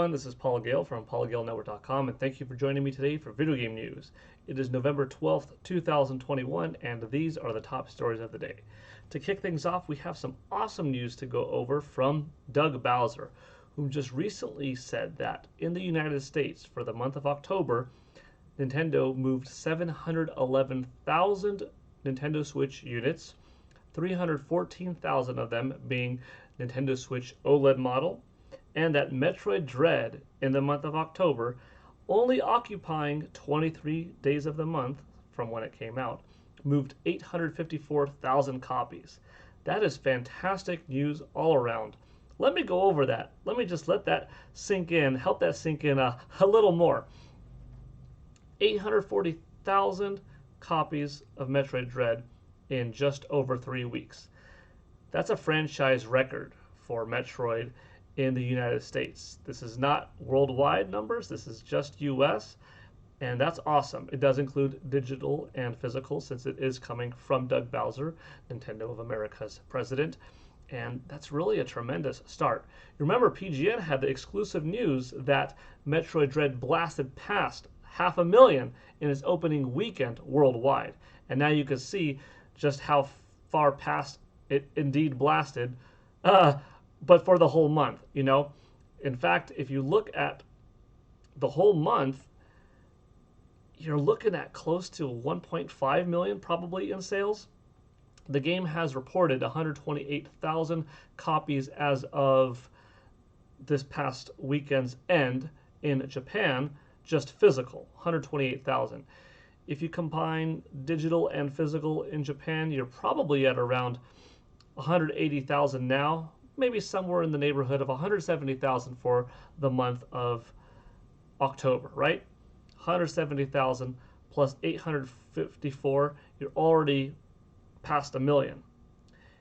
everyone, this is Paul Gale from paulgalenetwork.com, and thank you for joining me today for video game news. It is November 12th, 2021, and these are the top stories of the day. To kick things off, we have some awesome news to go over from Doug Bowser, who just recently said that in the United States, for the month of October, Nintendo moved 711,000 Nintendo Switch units, 314,000 of them being Nintendo Switch OLED model, and that Metroid Dread in the month of October, only occupying 23 days of the month from when it came out, moved 854,000 copies. That is fantastic news all around. Let me go over that. Let me just let that sink in, help that sink in a little more. 840,000 copies of Metroid Dread in just over 3 weeks. That's a franchise record for Metroid in the United States. This is not worldwide numbers, this is just US, and that's awesome. It does include digital and physical since it is coming from Doug Bowser, Nintendo of America's president, and that's really a tremendous start. Remember, PGN had the exclusive news that Metroid Dread blasted past 500,000 in its opening weekend worldwide, and now you can see just how far past it indeed blasted, but for the whole month, you know. In fact, if you look at the whole month, you're looking at close to 1.5 million probably in sales. The game has reported 128,000 copies as of this past weekend's end in Japan, just physical, 128,000. If you combine digital and physical in Japan, you're probably at around 180,000 now, maybe somewhere in the neighborhood of 170,000 for the month of October, right? 170,000 plus 854, you're already past 1 million.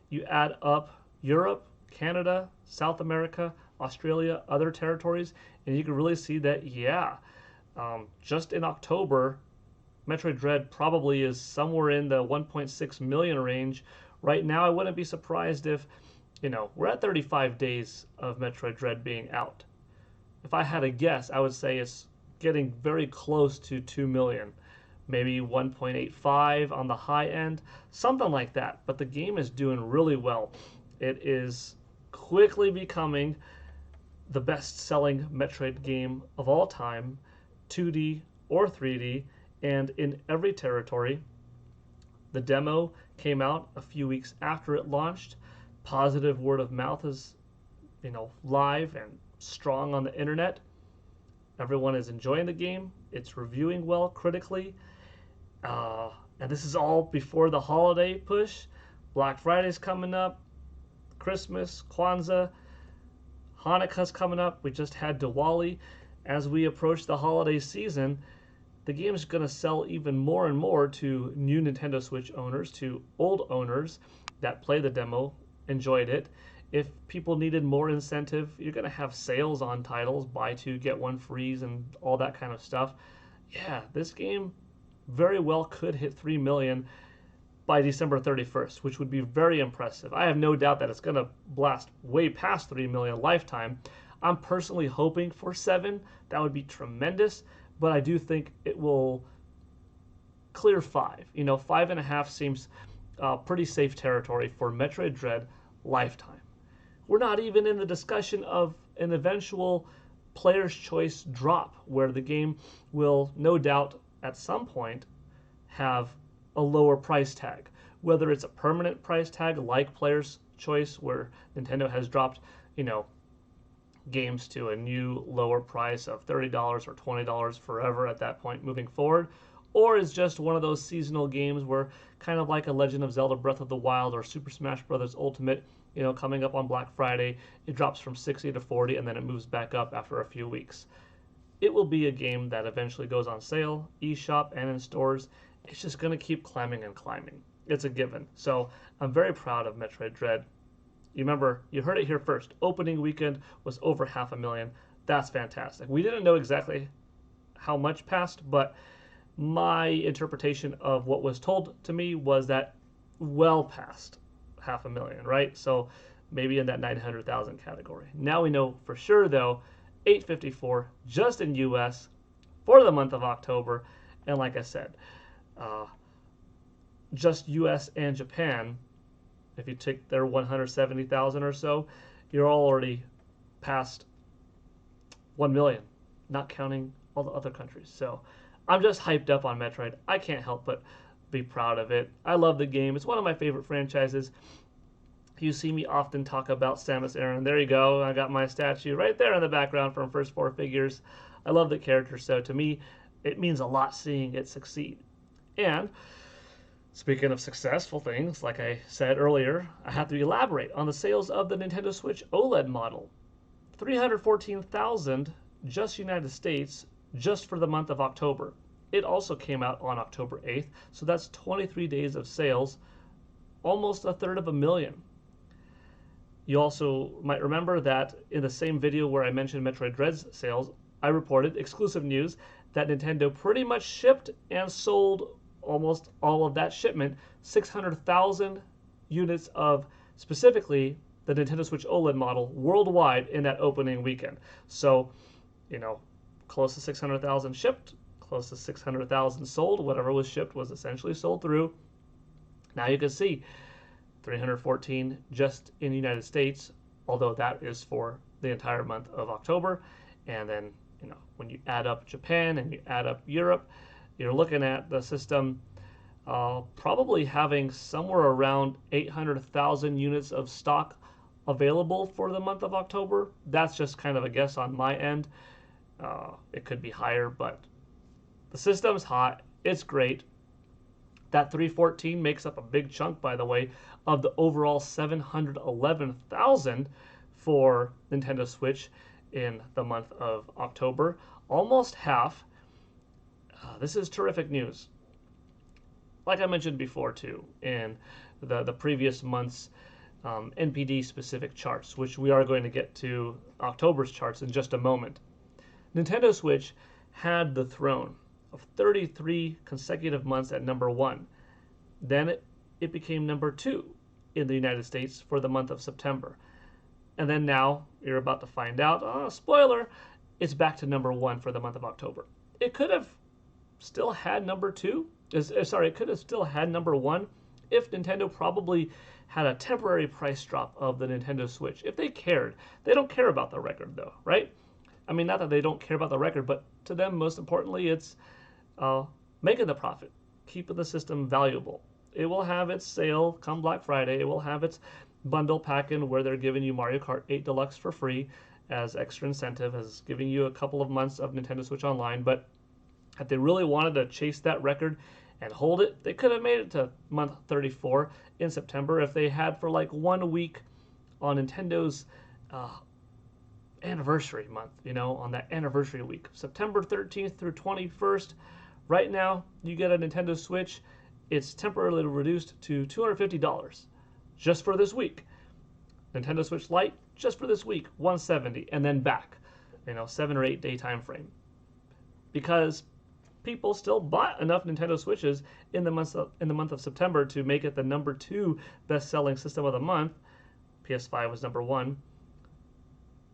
You add up Europe, Canada, South America, Australia, other territories, and you can really see that, just in October, Metroid Dread probably is somewhere in the 1.6 million range. Right now, I wouldn't be surprised if, we're at 35 days of Metroid Dread being out. If I had a guess, I would say it's getting very close to 2 million. Maybe 1.85 on the high end, something like that. But the game is doing really well. It is quickly becoming the best-selling Metroid game of all time, 2D or 3D, and in every territory. The demo came out a few weeks after it launched. Positive word of mouth is, live and strong on the internet. Everyone is enjoying the game. It's reviewing well critically. And this is all before the holiday push. Black Friday's coming up. Christmas, Kwanzaa, Hanukkah's coming up. We just had Diwali. As we approach the holiday season, the game is going to sell even more and more to new Nintendo Switch owners, to old owners that play the demo, enjoyed it. If people needed more incentive, you're going to have sales on titles, buy two, get one frees, and all that kind of stuff. Yeah, this game very well could hit 3 million by December 31st, which would be very impressive. I have no doubt that it's going to blast way past 3 million lifetime. I'm personally hoping for 7. That would be tremendous, but I do think it will clear 5. 5.5 seems pretty safe territory for Metroid Dread lifetime. We're not even in the discussion of an eventual player's choice drop, where the game will no doubt at some point have a lower price tag. Whether it's a permanent price tag like player's choice, where Nintendo has dropped, games to a new lower price of $30 or $20 forever at that point moving forward, or is just one of those seasonal games where, kind of like a Legend of Zelda Breath of the Wild or Super Smash Bros. Ultimate, coming up on Black Friday, it drops from 60 to 40 and then it moves back up after a few weeks. It will be a game that eventually goes on sale, eShop, and in stores. It's just going to keep climbing and climbing. It's a given. So I'm very proud of Metroid Dread. You remember, you heard it here first. Opening weekend was over 500,000. That's fantastic. We didn't know exactly how much passed, but my interpretation of what was told to me was that well past 500,000, right? So maybe in that 900,000 category. Now we know for sure, though, $854 just in US for the month of October. And like I said, just US and Japan, if you take their 170,000 or so, you're already past 1 million, not counting all the other countries. So I'm just hyped up on Metroid. I can't help but be proud of it. I love the game. It's one of my favorite franchises. You see me often talk about Samus Aran. There you go. I got my statue right there in the background from First Four Figures. I love the character, so to me, it means a lot seeing it succeed. And speaking of successful things, like I said earlier, I have to elaborate on the sales of the Nintendo Switch OLED model. 314,000 just United States, just for the month of October. It also came out on October 8th, so that's 23 days of sales, almost a third of a million. You also might remember that in the same video where I mentioned Metroid Dread's sales, I reported exclusive news that Nintendo pretty much shipped and sold almost all of that shipment, 600,000 units of specifically the Nintendo Switch OLED model worldwide in that opening weekend. So, close to 600,000 shipped, close to 600,000 sold. Whatever was shipped was essentially sold through. Now you can see 314 just in the United States, although that is for the entire month of October. And then, when you add up Japan and you add up Europe, you're looking at the system probably having somewhere around 800,000 units of stock available for the month of October. That's just kind of a guess on my end. It could be higher, but the system's hot. It's great. That 314 makes up a big chunk, by the way, of the overall 711,000 for Nintendo Switch in the month of October. Almost half. This is terrific news. Like I mentioned before, too, in the previous month's NPD specific charts, which we are going to get to October's charts in just a moment. Nintendo Switch had the throne of 33 consecutive months at number 1. Then it became number 2 in the United States for the month of September. And then now, you're about to find out, spoiler, it's back to number 1 for the month of October. It could have still had number 2. It could have still had number 1 if Nintendo probably had a temporary price drop of the Nintendo Switch. If they cared. They don't care about the record, though, right? I mean, not that they don't care about the record, but to them, most importantly, it's making the profit, keeping the system valuable. It will have its sale come Black Friday. It will have its bundle pack-in where they're giving you Mario Kart 8 Deluxe for free as extra incentive, as giving you a couple of months of Nintendo Switch Online. But if they really wanted to chase that record and hold it, they could have made it to month 34 in September if they had for like 1 week on Nintendo's anniversary month, on that anniversary week. September 13th through 21st. Right now, you get a Nintendo Switch. It's temporarily reduced to $250 just for this week. Nintendo Switch Lite, just for this week, $170, and then back, 7 or 8 day time frame. Because people still bought enough Nintendo Switches in the month of September to make it the number 2 best-selling system of the month. PS5 was number 1.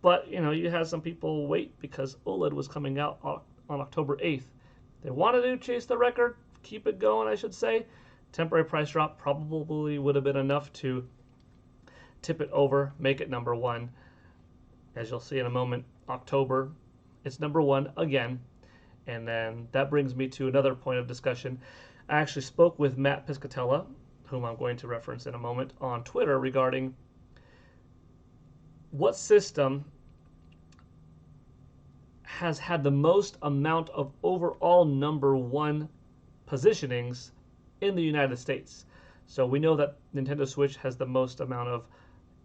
But, you had some people wait because OLED was coming out on October 8th. They wanted to chase the record, keep it going, I should say. Temporary price drop probably would have been enough to tip it over, make it number 1. As you'll see in a moment, October, it's number 1 again. And then that brings me to another point of discussion. I actually spoke with Matt Piscatella, whom I'm going to reference in a moment, on Twitter regarding what system has had the most amount of overall number 1 positionings in the United States. So we know that Nintendo Switch has the most amount of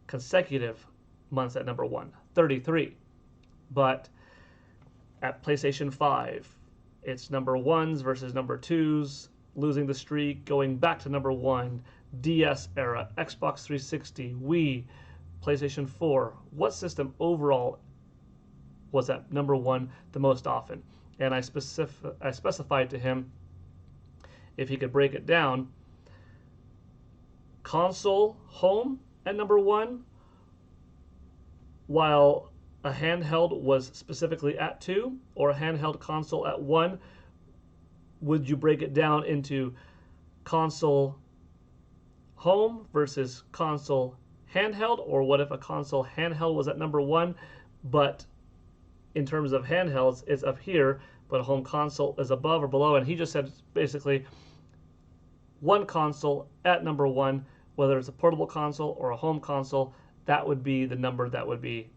consecutive months at number 1, 33. But at PlayStation 5, it's number 1s versus number 2s, losing the streak, going back to number 1, DS era, Xbox 360, Wii, PlayStation 4. What system overall was at number 1 the most often? And I specified to him if he could break it down, console home at number 1, while a handheld was specifically at 2 or a handheld console at 1, would you break it down into console home versus console handheld? Or what if a console handheld was at number 1, but in terms of handhelds, it's up here, but a home console is above or below? And he just said basically one console at number 1, whether it's a portable console or a home console, that would be the number that would be,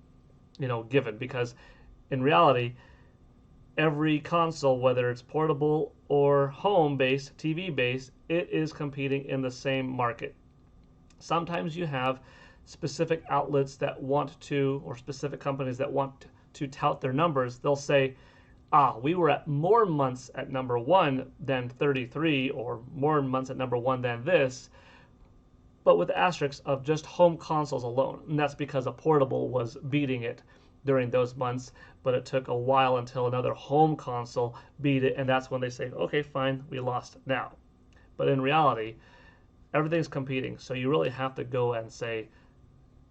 given. Because in reality, every console, whether it's portable or home-based, TV-based, it is competing in the same market. Sometimes you have specific outlets that want to, or specific companies that want to tout their numbers. They'll say, we were at more months at number 1 than 33, or more months at number 1 than this, but with the asterisk of just home consoles alone. And that's because a portable was beating it during those months, but it took a while until another home console beat it, and that's when they say, okay, fine, we lost now. But in reality, everything's competing, so you really have to go and say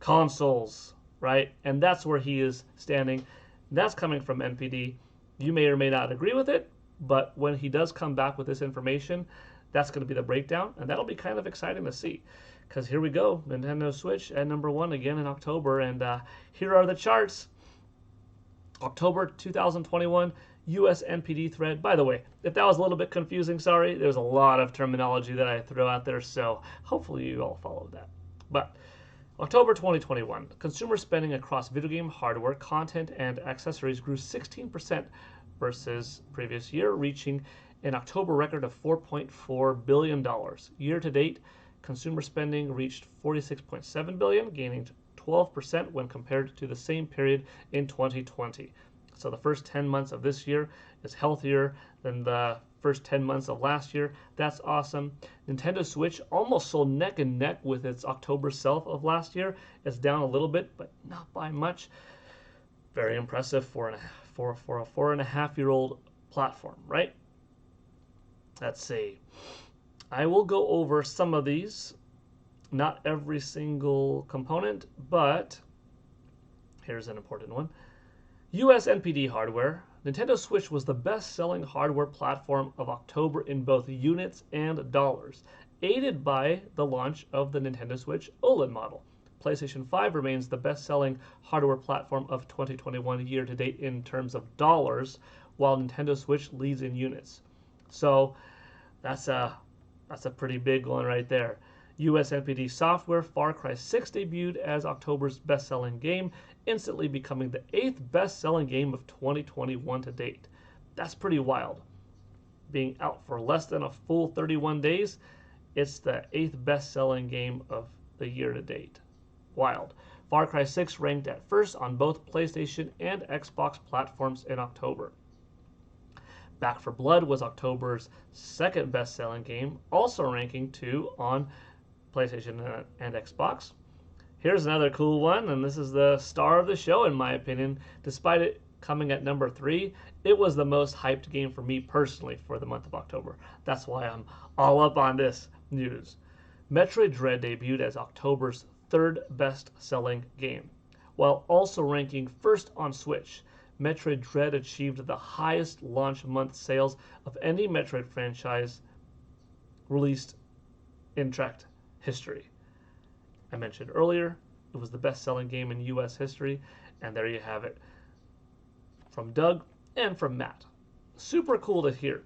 consoles, right? And that's where he is standing. That's coming from NPD. You may or may not agree with it, but when he does come back with this information, that's going to be the breakdown, and that'll be kind of exciting to see. Because here we go, Nintendo Switch at number 1 again in October, and here are the charts. October 2021 US NPD thread. By the way, if that was a little bit confusing, sorry, there's a lot of terminology that I throw out there, so hopefully you all followed that. But October 2021, consumer spending across video game hardware, content, and accessories grew 16% versus previous year, reaching an October record of $4.4 billion. Year to date, consumer spending reached $46.7 billion, gaining 12% when compared to the same period in 2020. So the first 10 months of this year is healthier than the first 10 months of last year. That's awesome. Nintendo Switch almost sold neck and neck with its October sell of last year. It's down a little bit, but not by much. Very impressive for a 4.5-year-old platform, right? Let's see. I will go over some of these. Not every single component, but here's an important one. US NPD hardware. Nintendo Switch was the best-selling hardware platform of October in both units and dollars, aided by the launch of the Nintendo Switch OLED model. PlayStation 5 remains the best-selling hardware platform of 2021 year-to-date in terms of dollars, while Nintendo Switch leads in units. So that's a pretty big one right there. US NPD software, Far Cry 6 debuted as October's best-selling game, instantly becoming the 8th best-selling game of 2021 to date. That's pretty wild. Being out for less than a full 31 days, it's the 8th best-selling game of the year to date. Wild. Far Cry 6 ranked at first on both PlayStation and Xbox platforms in October. Back 4 Blood was October's second best-selling game, also ranking 2 on PlayStation and Xbox. Here's another cool one, and this is the star of the show in my opinion. Despite it coming at number 3, it was the most hyped game for me personally for the month of October. That's why I'm all up on this news. Metroid Dread debuted as October's 3rd best-selling game, while also ranking first on Switch. Metroid Dread achieved the highest launch month sales of any Metroid franchise released in tracked history. I mentioned earlier, it was the best-selling game in US history, and there you have it from Doug and from Matt. Super cool to hear.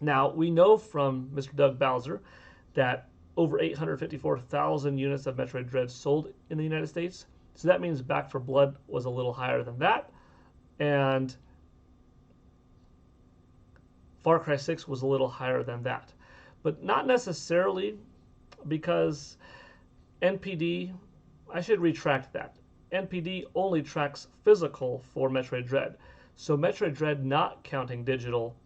Now, we know from Mr. Doug Bowser that over 854,000 units of Metroid Dread sold in the United States, so that means Back 4 Blood was a little higher than that, and Far Cry 6 was a little higher than that. But not necessarily, because NPD, I should retract that. NPD only tracks physical for Metroid Dread. So Metroid Dread, not counting digital,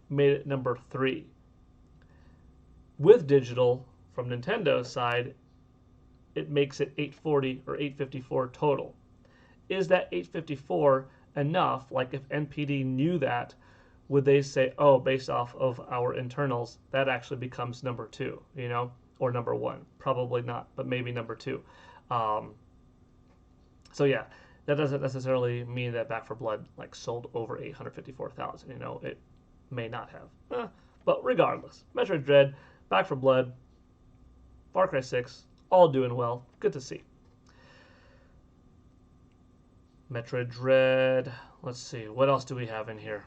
made it number 3. With digital, from Nintendo's side, it makes it 840 or 854 total. Is that 854 enough? Like if NPD knew that, would they say, oh, based off of our internals, that actually becomes number 2, or number 1? Probably not, but maybe number 2. So yeah, that doesn't necessarily mean that Back for Blood like sold over 854,000. You know, it may not have. But regardless, Metroid Dread, Back for Blood, Far Cry 6, all doing well. Good to see. Metroid Dread. Let's see. What else do we have in here?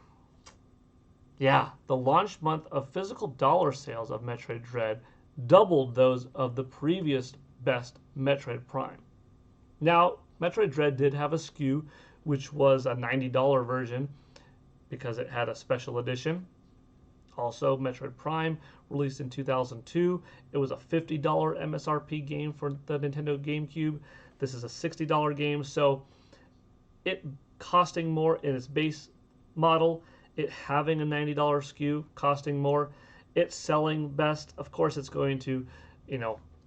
Yeah, the launch month of physical dollar sales of Metroid Dread doubled those of the previous best Metroid Prime. Now, Metroid Dread did have a SKU, which was a $90 version because it had a special edition. Also, Metroid Prime, released in 2002. It was a $50 MSRP game for the Nintendo GameCube. This is a $60 game, so it costing more in its base model, it having a $90 SKU, costing more, it's selling best. Of course, it's going to,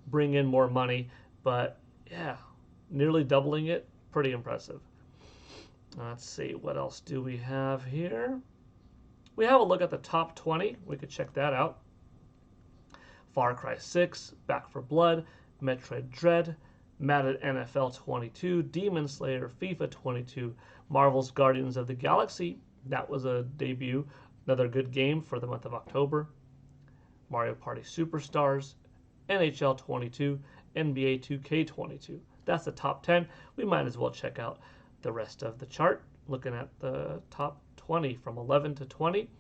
bring in more money, but yeah, nearly doubling it, pretty impressive. Let's see, what else do we have here? We have a look at the top 20. We could check that out. Far Cry 6, Back for Blood, Metroid Dread, Madden NFL 22, Demon Slayer, FIFA 22, Marvel's Guardians of the Galaxy. That was a debut. Another good game for the month of October. Mario Party Superstars, NHL 22, NBA 2K22. That's the top 10. We might as well check out the rest of the chart. Looking at the top 20 from 11 to 20.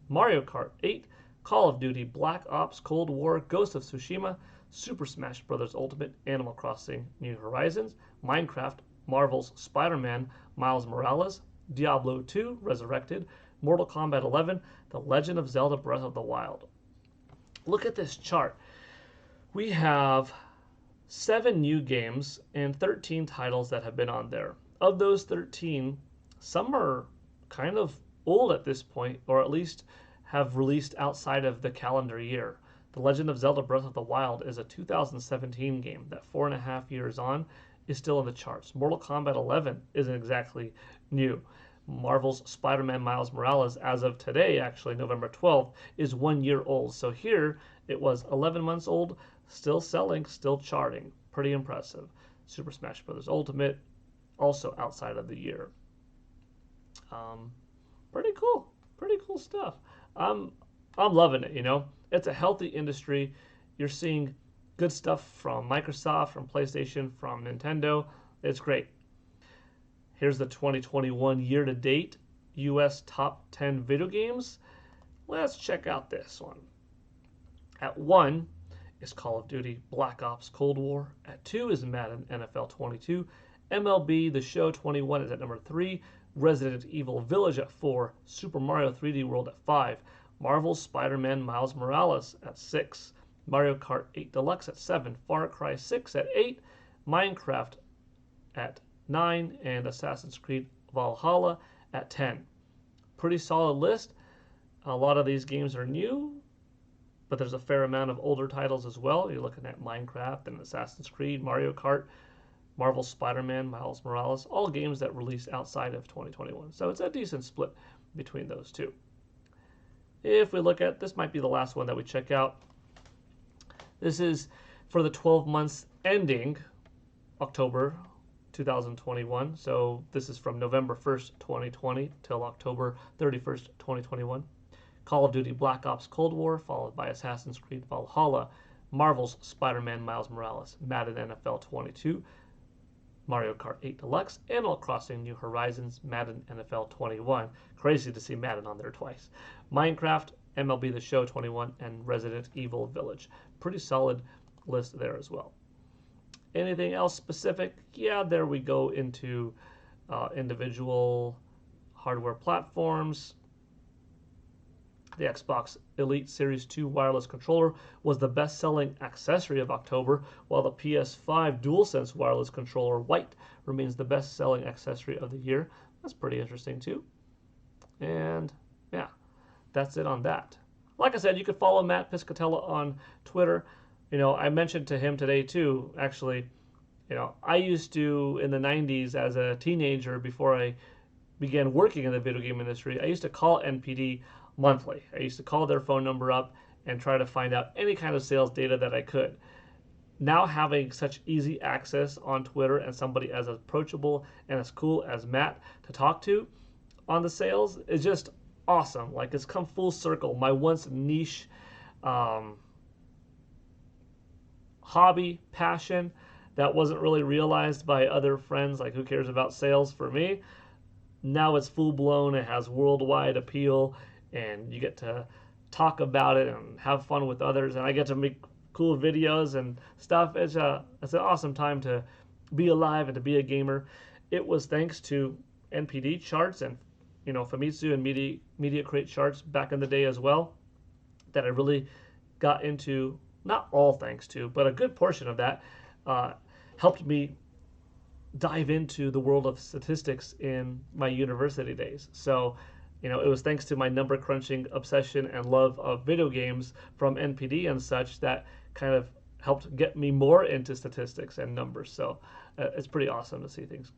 Mario Kart 8, Call of Duty, Black Ops, Cold War, Ghost of Tsushima, Super Smash Bros. Ultimate, Animal Crossing, New Horizons, Minecraft, Marvel's Spider-Man, Miles Morales, Diablo 2, Resurrected, Mortal Kombat 11, The Legend of Zelda Breath of the Wild. Look at this chart. We have 7 new games and 13 titles that have been on there. Of those 13, some are kind of old at this point, or at least have released outside of the calendar year. The Legend of Zelda Breath of the Wild is a 2017 game that 4.5 years on is still in the charts. Mortal Kombat 11 isn't exactly new. Marvel's Spider-Man Miles Morales, as of today, actually, November 12th, is 1 year old. So here, it was 11 months old, still selling, still charting. Pretty impressive. Super Smash Bros. Ultimate, also outside of the year. Pretty cool stuff. I'm loving it. It's a healthy industry. You're seeing good stuff from Microsoft, from PlayStation, from Nintendo. It's great. Here's the 2021 year-to-date US top 10 video games. Let's check out this one. At 1 is Call of Duty Black Ops Cold War. At 2 is Madden NFL 22. MLB The Show 21 is at number 3. Resident Evil Village at 4. Super Mario 3D World at 5. Marvel's Spider-Man Miles Morales at 6. Mario Kart 8 Deluxe at 7. Far Cry 6 at 8. Minecraft at 9. And Assassin's Creed Valhalla at 10. Pretty solid list. A lot of these games are new, but there's a fair amount of older titles as well. You're looking at Minecraft and Assassin's Creed, Mario Kart, Marvel's Spider-Man, Miles Morales, all games that released outside of 2021. So it's a decent split between those two. If we look at, this might be the last one that we check out. This is for the 12 months ending October 2021. So this is from November 1st, 2020 till October 31st, 2021. Call of Duty Black Ops Cold War, followed by Assassin's Creed Valhalla, Marvel's Spider-Man Miles Morales, Madden NFL 22, Mario Kart 8 Deluxe, Animal Crossing New Horizons, Madden NFL 21. Crazy to see Madden on there twice. Minecraft, MLB The Show 21, and Resident Evil Village. Pretty solid list there as well. Anything else specific? Yeah, there we go into individual hardware platforms. The Xbox Elite Series 2 wireless controller was the best-selling accessory of October, while the PS5 DualSense wireless controller White remains the best-selling accessory of the year. That's pretty interesting too. And yeah, that's it on that. Like I said, you could follow Matt Piscatella on Twitter. I mentioned to him today too, actually, I used to, in the 90s as a teenager, before I began working in the video game industry, I used to call NPD monthly. I used to call their phone number up and try to find out any kind of sales data that I could. now having such easy access on Twitter and somebody as approachable and as cool as Matt to talk to on the sales is just awesome. Like, it's come full circle. My once niche um, hobby, passion that wasn't really realized by other friends, like who cares about sales, for me, now it's full blown. It has worldwide appeal, and you get to talk about it and have fun with others, and I get to make cool videos and stuff. It's an awesome time to be alive and to be a gamer. It was thanks to NPD Charts and Famitsu and Media Create Charts back in the day as well that I really got into. Not all thanks to, but a good portion of that helped me dive into the world of statistics in my university days. So, it was thanks to my number crunching obsession and love of video games from NPD and such that kind of helped get me more into statistics and numbers. So it's pretty awesome to see things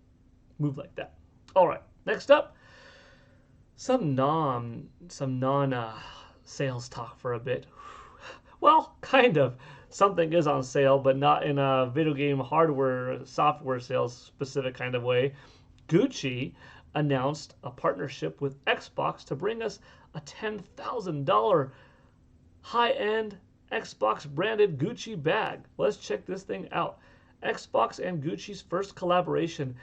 move like that. All right, next up, some non sales talk for a bit. Well, kind of. Something is on sale, but not in a video game hardware, software sales specific kind of way. Gucci announced a partnership with Xbox to bring us a $10,000 high-end Xbox branded Gucci bag. Let's check this thing out. Xbox and Gucci's first collaboration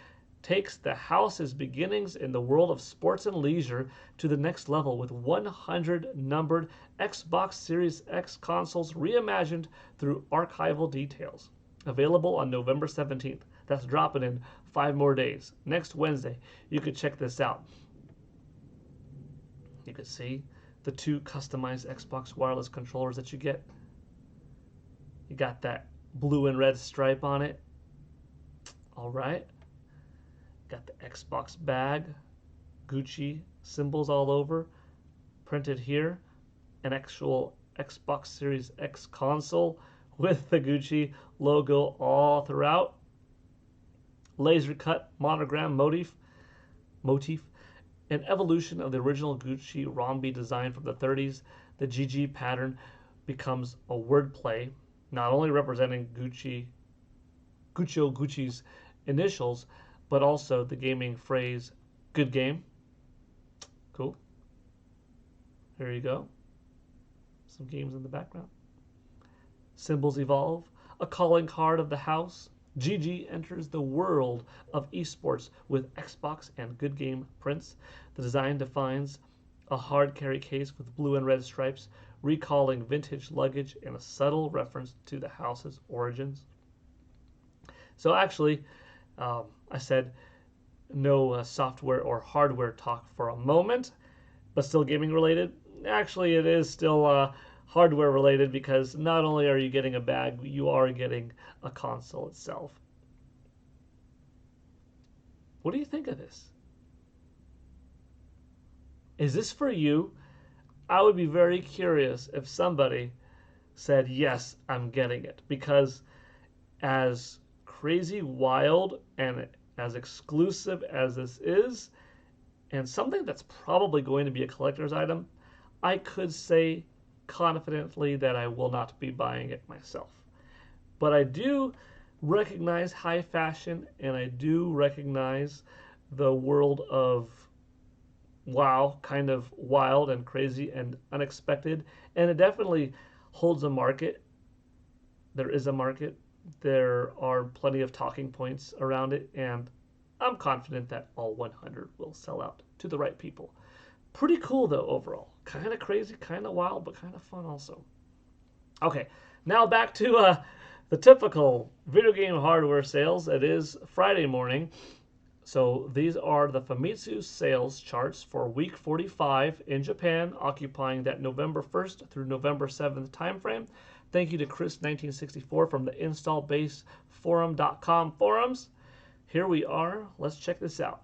takes the house's beginnings in the world of sports and leisure to the next level with 100 numbered Xbox Series X consoles reimagined through archival details. Available on November 17th. That's dropping in 5 more days. Next Wednesday, you can check this out. You can see the 2 customized Xbox wireless controllers that you get. You got that blue and red stripe on it. All right. Got the Xbox bag, Gucci symbols all over, printed here, an actual Xbox Series X console with the Gucci logo all throughout, laser cut monogram motif, an evolution of the original Gucci rhombi design from the 30s. The GG pattern becomes a wordplay, not only representing Gucci's initials, but also the gaming phrase, good game. Cool. There you go. Some games in the background. Symbols evolve. A calling card of the house. GG enters the world of esports with Xbox and good game prints. The design defines a hard carry case with blue and red stripes, recalling vintage luggage and a subtle reference to the house's origins. So actually, I said no software or hardware talk for a moment, but still gaming related. Actually, it is still hardware related because not only are you getting a bag, you are getting a console itself. What do you think of this? Is this for you? I would be very curious if somebody said, yes, I'm getting it, because as crazy, wild, and as exclusive as this is, and something that's probably going to be a collector's item, I could say confidently that I will not be buying it myself. But I do recognize high fashion, and I do recognize the world of wow, kind of wild and crazy and unexpected, and it definitely holds a market. There is a market. There are plenty of talking points around it, and I'm confident that all 100 will sell out to the right people. Pretty cool, though, overall. Kind of crazy, kind of wild, but kind of fun also. Okay, now back to the typical video game hardware sales. It is Friday morning, so these are the Famitsu sales charts for week 45 in Japan, occupying that November 1st through November 7th timeframe. Thank you to Chris1964 from the installbaseforum.com forums. Here we are. Let's check this out.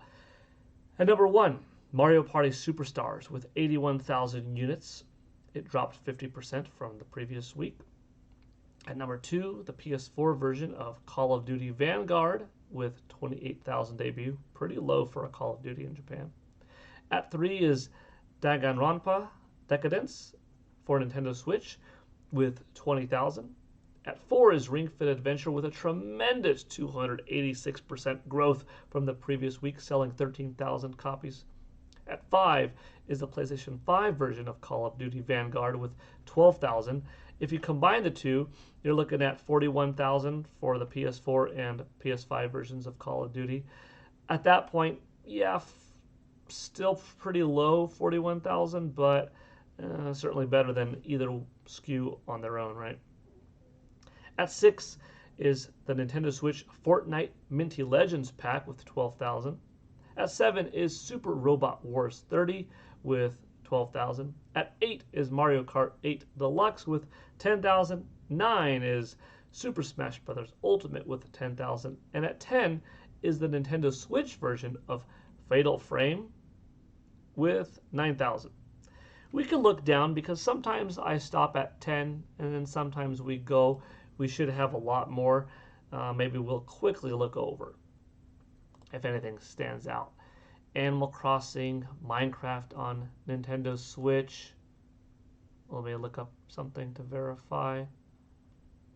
At number 1, Mario Party Superstars with 81,000 units. It dropped 50% from the previous week. At number 2, the PS4 version of Call of Duty Vanguard with 28,000 debut. Pretty low for a Call of Duty in Japan. At 3 is Danganronpa Decadence for Nintendo Switch with 20,000. At 4 is Ring Fit Adventure with a tremendous 286% growth from the previous week, selling 13,000 copies. At 5 is the PlayStation 5 version of Call of Duty Vanguard with 12,000. If you combine the two, you're looking at 41,000 for the PS4 and PS5 versions of Call of Duty. At that point, yeah, still pretty low, 41,000, but certainly better than either SKU on their own, right? At 6 is the Nintendo Switch Fortnite Minty Legends pack with 12,000. At 7 is Super Robot Wars 30 with 12,000. At 8 is Mario Kart 8 Deluxe with 10,000. 9 is Super Smash Bros. Ultimate with 10,000. And at 10 is the Nintendo Switch version of Fatal Frame with 9,000. We can look down because sometimes I stop at 10 and then sometimes we should have a lot more. Maybe we'll quickly look over if anything stands out. Animal Crossing, Minecraft on Nintendo Switch. Let me look up something to verify.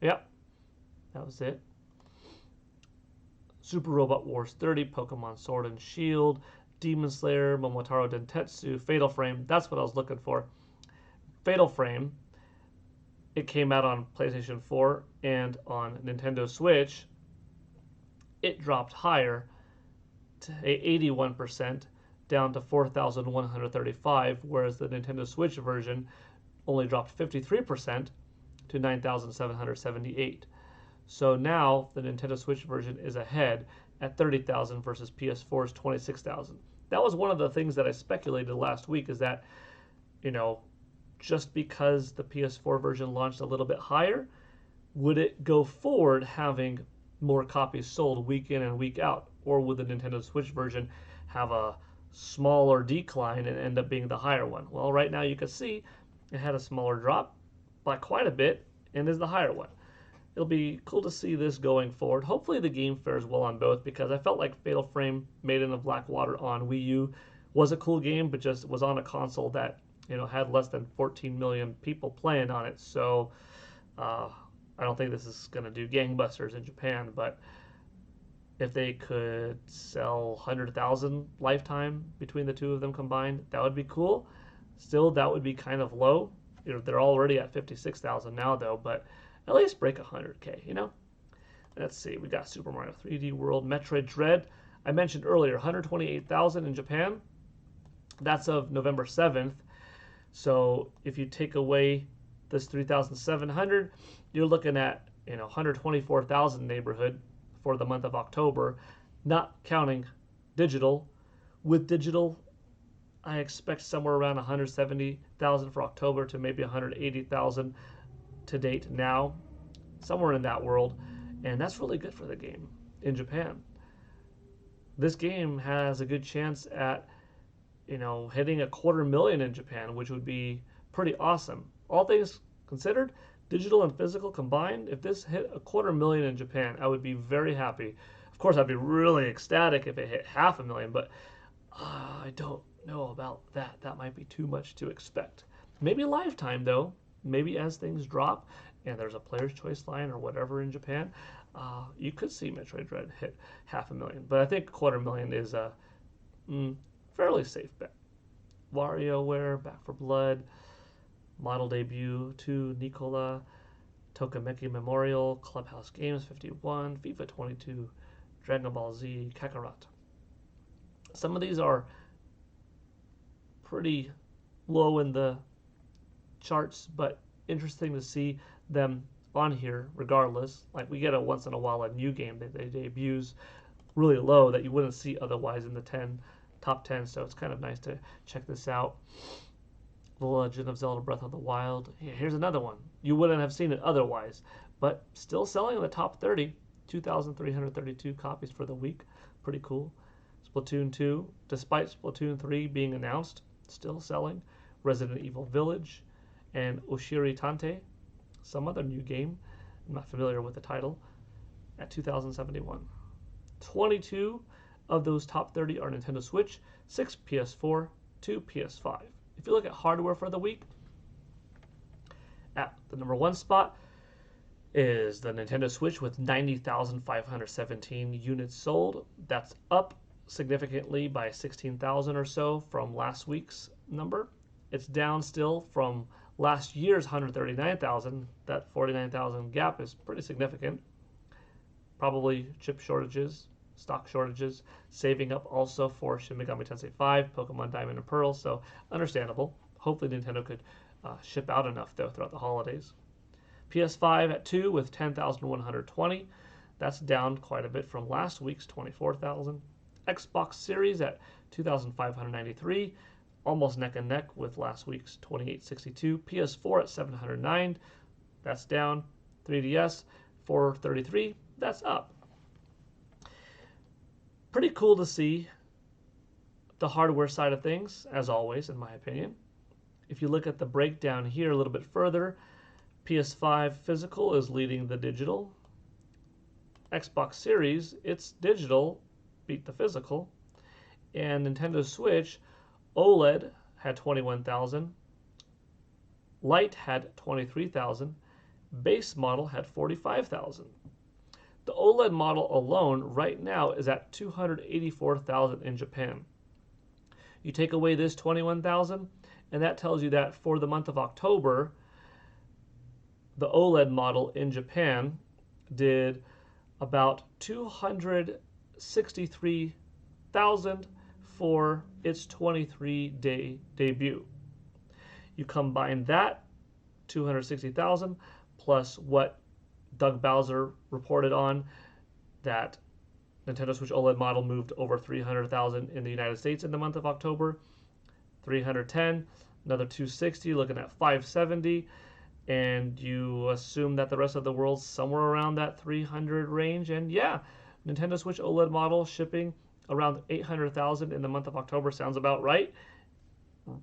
Yep, that was it. Super Robot Wars 30, Pokemon Sword and Shield, Demon Slayer, Momotaro Dentetsu, Fatal Frame. That's what I was looking for. Fatal Frame. It came out on PlayStation 4 and on Nintendo Switch. It dropped higher to 81%, down to 4,135, whereas the Nintendo Switch version only dropped 53% to 9,778. So now the Nintendo Switch version is ahead at 30,000 versus PS4's 26,000. That was one of the things that I speculated last week, is that, just because the PS4 version launched a little bit higher, would it go forward having more copies sold week in and week out? Or would the Nintendo Switch version have a smaller decline and end up being the higher one? Well, right now you can see it had a smaller drop by quite a bit and is the higher one. It'll be cool to see this going forward. Hopefully the game fares well on both, because I felt like Fatal Frame Maiden of Blackwater on Wii U was a cool game, but just was on a console that had less than 14 million people playing on it. So I don't think this is going to do gangbusters in Japan, but if they could sell 100,000 lifetime between the two of them combined, that would be cool. Still, that would be kind of low. They're already at 56,000 now, though, but at least break 100K, Let's see. We got Super Mario 3D World, Metroid Dread. I mentioned earlier, 128,000 in Japan. That's of November 7th. So if you take away this 3,700, you're looking at 124,000 neighborhood for the month of October, not counting digital. With digital, I expect somewhere around 170,000 for October to maybe 180,000 to date now, somewhere in that world, and that's really good for the game in Japan. This game has a good chance at hitting 250,000 in Japan, which would be pretty awesome. All things considered, digital and physical combined, if this hit 250,000 in Japan, I would be very happy. Of course, I'd be really ecstatic if it hit 500,000, but I don't know about that. That might be too much to expect. Maybe lifetime, though. Maybe as things drop and there's a player's choice line or whatever in Japan, you could see Metroid Dread hit 500,000. But I think 250,000 is a fairly safe bet. WarioWare, Back for Blood, Model Debut 2, Nicola, Tokimeki Memorial, Clubhouse Games 51, FIFA 22, Dragon Ball Z, Kakarot. Some of these are pretty low in the charts, but interesting to see them on here regardless. Like, we get a once in a while a new game that they debuts really low that you wouldn't see otherwise in the top 10, so it's kind of nice to check this out. The Legend of Zelda Breath of the Wild. Here's another one. You wouldn't have seen it otherwise, but still selling in the top 30. 2,332 copies for the week. Pretty cool. Splatoon 2, despite Splatoon 3 being announced, still selling. Resident Evil Village and Oshiri Tante, some other new game. I'm not familiar with the title. At 2,071. 22 of those top 30 are Nintendo Switch, 6 PS4, 2 PS5. If you look at hardware for the week, at the number 1 spot, is the Nintendo Switch with 90,517 units sold. That's up significantly by 16,000 or so from last week's number. It's down still from last year's 139,000. That 49,000 gap is pretty significant. Probably chip shortages, stock shortages, saving up also for Shin Megami Tensei 5, Pokemon Diamond and Pearl, so understandable. Hopefully Nintendo could ship out enough though throughout the holidays. PS5 at 2 with 10,120. That's down quite a bit from last week's 24,000. Xbox Series at 2,593, almost neck and neck with last week's 2,862. PS4 at 709, that's down. 3DS 433, that's up. Pretty cool to see the hardware side of things, as always, in my opinion. If you look at the breakdown here a little bit further, PS5 physical is leading the digital. Xbox Series, its digital beat the physical. And Nintendo Switch, OLED had 21,000. Lite had 23,000. Base model had 45,000. The OLED model alone right now is at 284,000 in Japan. You take away this 21,000, and that tells you that for the month of October, the OLED model in Japan did about 263,000 for its 23-day debut. You combine that 260,000 plus what Doug Bowser reported on, that Nintendo Switch OLED model moved over 300,000 in the United States in the month of October, 310, another 260, looking at 570, and you assume that the rest of the world's somewhere around that 300 range, and yeah, Nintendo Switch OLED model shipping around 800,000 in the month of October sounds about right.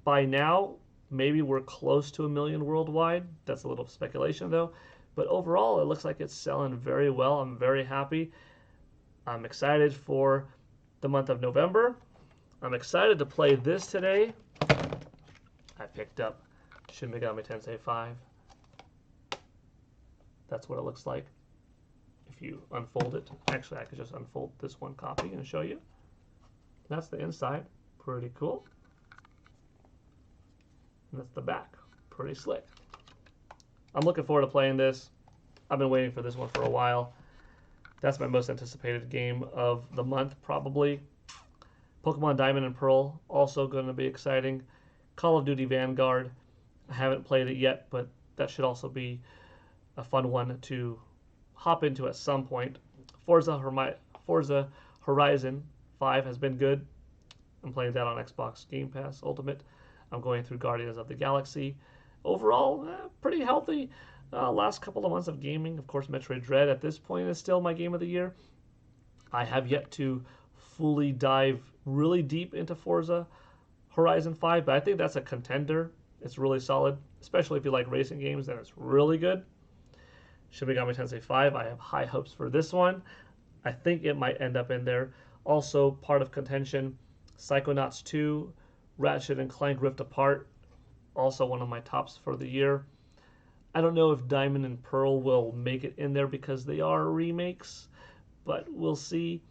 By now, maybe we're close to 1 million worldwide. That's a little speculation though. But overall, it looks like it's selling very well. I'm very happy. I'm excited for the month of November. I'm excited to play this today. I picked up Shin Megami Tensei 5. That's what it looks like if you unfold it. Actually, I could just unfold this one copy and show you. That's the inside. Pretty cool. And that's the back. Pretty slick. I'm looking forward to playing this. I've been waiting for this one for a while. That's my most anticipated game of the month, probably. Pokemon Diamond and Pearl, also going to be exciting. Call of Duty Vanguard. I haven't played it yet, but that should also be a fun one to hop into at some point. Forza Horizon 5 has been good. I'm playing that on Xbox Game Pass Ultimate. I'm going through Guardians of the Galaxy. Overall, pretty healthy last couple of months of gaming. Of course, Metroid Dread at this point is still my game of the year. I have yet to fully dive really deep into Forza Horizon 5, but I think that's a contender. It's really solid, especially if you like racing games, then it's really good. Shin Megami Tensei 5, I have high hopes for this one. I think it might end up in there. Also, part of contention, Psychonauts 2, Ratchet and Clank Rift Apart, also one of my tops for the year. I don't know if Diamond and Pearl will make it in there because they are remakes, but we'll see.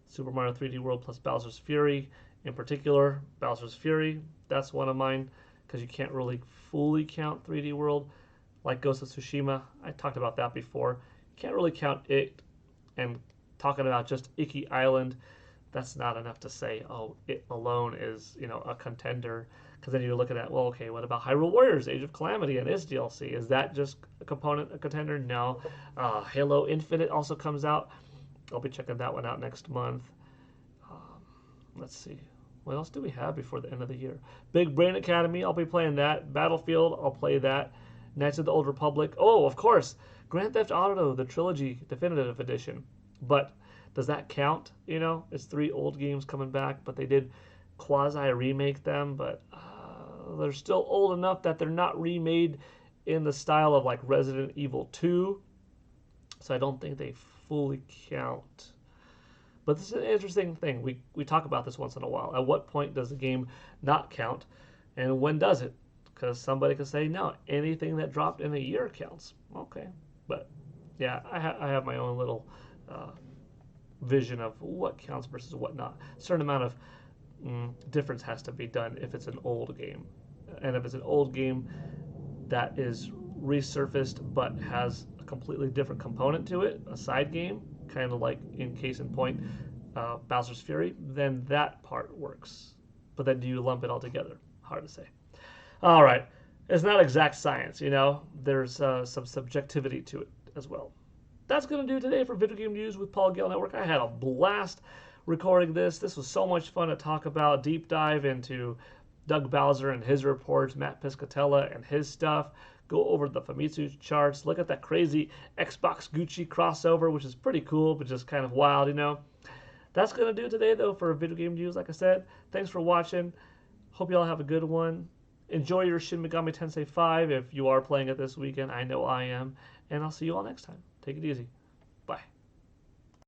Super Mario 3D World plus Bowser's Fury, in particular, Bowser's Fury, that's one of mine because you can't really fully count 3D World. Like Ghost of Tsushima, I talked about that before. Can't really count it, and talking about just Iki Island, that's not enough to say, oh, it alone is, a contender. Because then you're looking at, well, okay, what about Hyrule Warriors, Age of Calamity, and its DLC? Is that just a contender? No. Halo Infinite also comes out. I'll be checking that one out next month. Let's see. What else do we have before the end of the year? Big Brain Academy, I'll be playing that. Battlefield, I'll play that. Knights of the Old Republic. Oh, of course, Grand Theft Auto, the Trilogy Definitive Edition. But does that count? It's 3 old games coming back, but they did quasi-remake them, but they're still old enough that they're not remade in the style of like Resident Evil 2. So I don't think they fully count. But this is an interesting thing. We talk about this once in a while. At what point does the game not count? And when does it? Because somebody could say, no, anything that dropped in a year counts. Okay. But Yeah, I have my own little uh, vision of what counts versus what not. A certain amount of difference has to be done if it's an old game. And if it's an old game that is resurfaced but has a completely different component to it, a side game, kind of like in case in point, Bowser's Fury, then that part works. But then do you lump it all together? Hard to say. All right. It's not exact science, you know? There's some subjectivity to it as well. That's going to do today for Video Game News with Paul Gale Network. I had a blast recording this. This was so much fun to talk about, deep dive into Doug Bowser and his reports, Matt Piscatella and his stuff, go over the Famitsu charts, look at that crazy Xbox Gucci crossover, which is pretty cool, but just kind of wild, you know. That's going to do today, though, for Video Game News. Like I said, thanks for watching. Hope you all have a good one. Enjoy your Shin Megami Tensei 5 if you are playing it this weekend. I know I am. And I'll see you all next time. Take it easy.